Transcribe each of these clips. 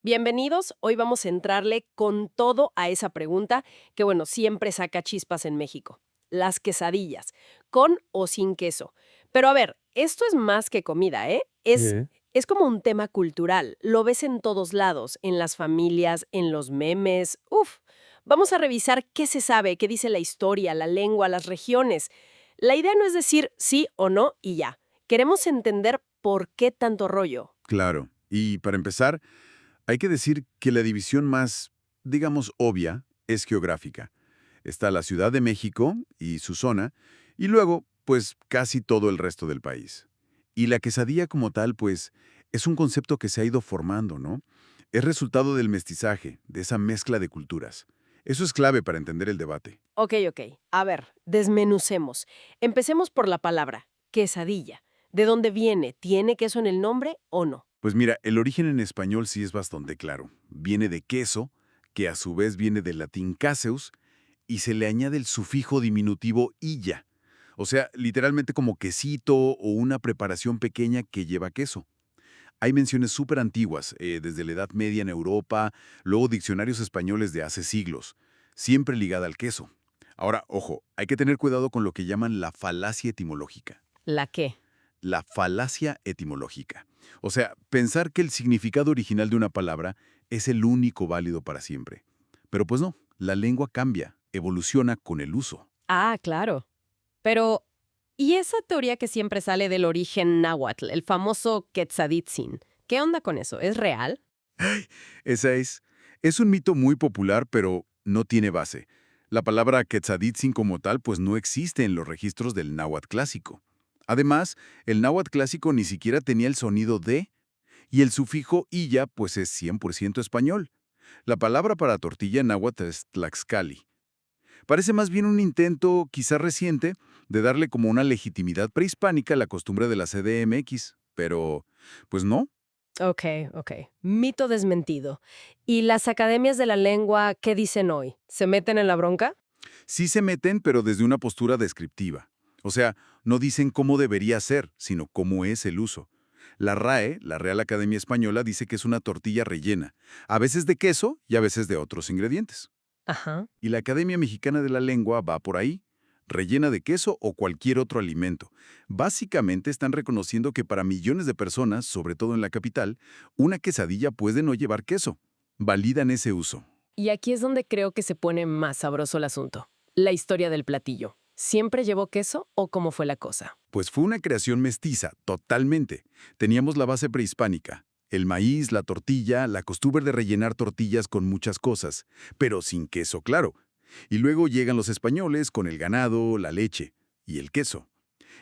Bienvenidos, hoy vamos a entrarle con todo a esa pregunta que, bueno, siempre saca chispas en México. Las quesadillas, con o sin queso. Pero a ver, esto es más que comida, ¿eh? Eh, Es como un tema cultural, lo ves en todos lados, en las familias, en los memes, uf. Vamos a revisar qué se sabe, qué dice la historia, la lengua, las regiones. La idea no es decir sí o no y ya. Queremos entender por qué tanto rollo. claro. Y para empezar, hay que decir que la división más, digamos, obvia es geográfica. Está la Ciudad de México y su zona, y luego, pues, casi todo el resto del país. Y la quesadilla como tal, pues, es un concepto que se ha ido formando, ¿no? Es resultado del mestizaje, de esa mezcla de culturas. Eso es clave para entender el debate. Ok. A ver, desmenucemos. Empecemos por la palabra, quesadilla. ¿De dónde viene? ¿Tiene queso en el nombre o no? Pues mira, el origen en español sí es bastante claro. Viene de queso, que a su vez viene del latín caseus, y se le añade el sufijo diminutivo illa. O sea, literalmente como quesito o una preparación pequeña que lleva queso. Hay menciones súper antiguas, desde la Edad Media en Europa, luego diccionarios españoles de hace siglos, siempre ligada al queso. Ahora, ojo, hay que tener cuidado con lo que llaman la falacia etimológica. ¿La qué? La falacia etimológica. O sea, pensar que el significado original de una palabra es el único válido para siempre. Pero pues no, la lengua cambia, evoluciona con el uso. Ah, claro. Pero, ¿y esa teoría que siempre sale del origen náhuatl, el famoso Quetzaditzin? ¿Qué onda con eso? ¿Es real? Esa es un mito muy popular, pero no tiene base. La palabra Quetzaditzin como tal pues no existe en los registros del náhuatl clásico. Además, el náhuatl clásico ni siquiera tenía el sonido de, y el sufijo illa pues es 100% español. La palabra para tortilla en náhuatl es tlaxcali. Parece más bien un intento, quizá reciente, de darle como una legitimidad prehispánica a la costumbre de la CDMX, pero, pues no. Ok, ok. Mito desmentido. ¿Y las academias de la lengua qué dicen hoy? ¿Se meten en la bronca? Sí se meten, pero desde una postura descriptiva. O sea, no dicen cómo debería ser, sino cómo es el uso. La RAE, la Real Academia Española, dice que es una tortilla rellena, a veces de queso y a veces de otros ingredientes. Ajá. Y la Academia Mexicana de la Lengua va por ahí, rellena de queso o cualquier otro alimento. Básicamente están reconociendo que para millones de personas, sobre todo en la capital, una quesadilla puede no llevar queso. Validan ese uso. Y aquí es donde creo que se pone más sabroso el asunto. La historia del platillo. ¿Siempre llevó queso o cómo fue la cosa? Pues fue una creación mestiza, totalmente. Teníamos la base prehispánica, el maíz, la tortilla, la costumbre de rellenar tortillas con muchas cosas, pero sin queso, claro. Y luego llegan los españoles con el ganado, la leche y el queso.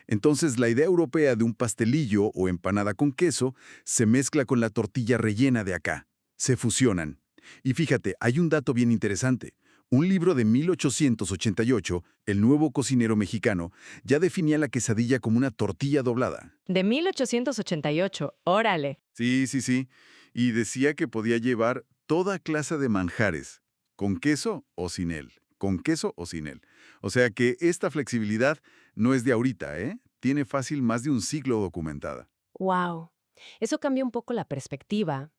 Entonces la idea europea de un pastelillo o empanada con queso se mezcla con la tortilla rellena de acá. Se fusionan. Y fíjate, hay un dato bien interesante. Un libro de 1888, El nuevo cocinero mexicano, ya definía la quesadilla como una tortilla doblada. De 1888, órale. Sí, sí, sí. Y decía que podía llevar toda clase de manjares, con queso o sin él, con queso o sin él. O sea que esta flexibilidad no es de ahorita, ¿eh? Tiene fácil más de un siglo documentada. Wow. Eso cambia un poco la perspectiva.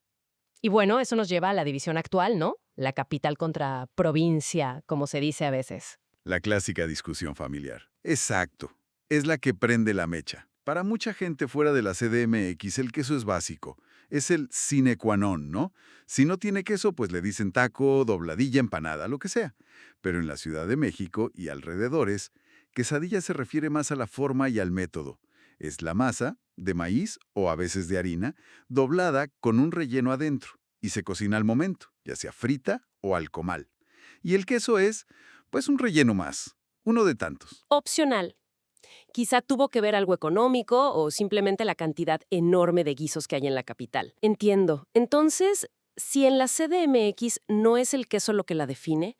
Y bueno, eso nos lleva a la división actual, ¿no? La capital contra provincia, como se dice a veces. La clásica discusión familiar. Exacto. Es la que prende la mecha. Para mucha gente fuera de la CDMX, el queso es básico. Es el sine qua non, ¿no? Si no tiene queso, pues le dicen taco, dobladilla, empanada, lo que sea. Pero en la Ciudad de México y alrededores, quesadilla se refiere más a la forma y al método. Es la masa, de maíz o a veces de harina, doblada con un relleno adentro y se cocina al momento, ya sea frita o al comal. Y el queso es pues un relleno más, uno de tantos. Opcional. Quizá tuvo que ver algo económico o simplemente la cantidad enorme de guisos que hay en la capital. Entiendo. Entonces, si en la CDMX no es el queso lo que la define,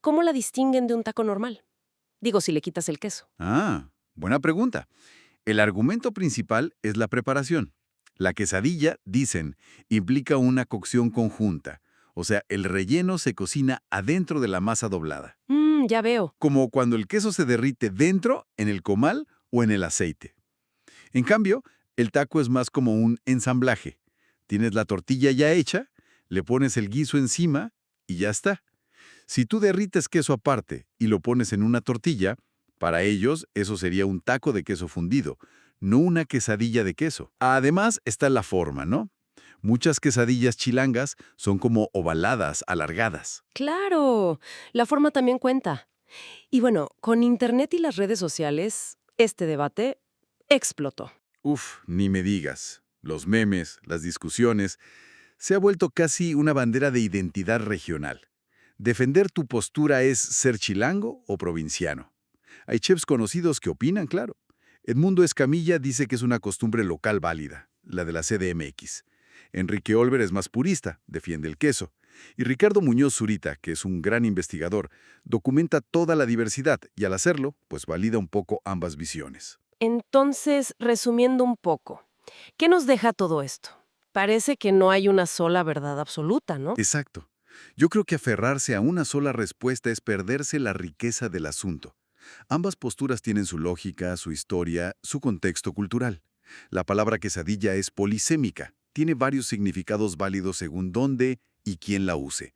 ¿cómo la distinguen de un taco normal? Digo, si le quitas el queso. Ah, buena pregunta. El argumento principal es la preparación. La quesadilla, dicen, implica una cocción conjunta, o sea, el relleno se cocina adentro de la masa doblada, Ya veo. como cuando el queso se derrite dentro, en el comal o en el aceite. En cambio, el taco es más como un ensamblaje. Tienes la tortilla ya hecha, le pones el guiso encima y ya está. Si tú derrites queso aparte y lo pones en una tortilla, para ellos eso sería un taco de queso fundido, no una quesadilla de queso. Además está la forma, ¿no? Muchas quesadillas chilangas son como ovaladas, alargadas. Claro, la forma también cuenta. Y bueno, con Internet y las redes sociales, este debate explotó. Uf, ni me digas. Los memes, las discusiones, se ha vuelto casi una bandera de identidad regional. Defender tu postura es ser chilango o provinciano. Hay chefs conocidos que opinan, claro. Edmundo Escamilla dice que es una costumbre local válida, la de la CDMX. Enrique Olver es más purista, defiende el queso. Y Ricardo Muñoz Zurita, que es un gran investigador, documenta toda la diversidad y al hacerlo, pues valida un poco ambas visiones. Entonces, resumiendo un poco, ¿qué nos deja todo esto? Parece que no hay una sola verdad absoluta, ¿no? Exacto. Yo creo que aferrarse a una sola respuesta es perderse la riqueza del asunto. Ambas posturas tienen su lógica, su historia, su contexto cultural. La palabra quesadilla es polisémica, tiene varios significados válidos según dónde y quién la use.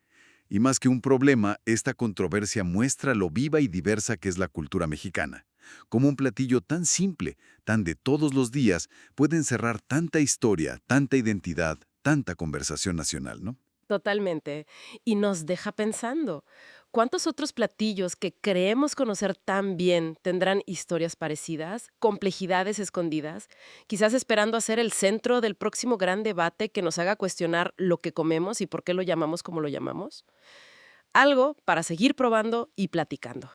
Y más que un problema, esta controversia muestra lo viva y diversa que es la cultura mexicana. Como un platillo tan simple, tan de todos los días, puede encerrar tanta historia, tanta identidad, tanta conversación nacional, ¿no? Totalmente. Y nos deja pensando, ¿cuántos otros platillos que creemos conocer tan bien tendrán historias parecidas, complejidades escondidas, quizás esperando a ser el centro del próximo gran debate que nos haga cuestionar lo que comemos y por qué lo llamamos como lo llamamos? Algo para seguir probando y platicando.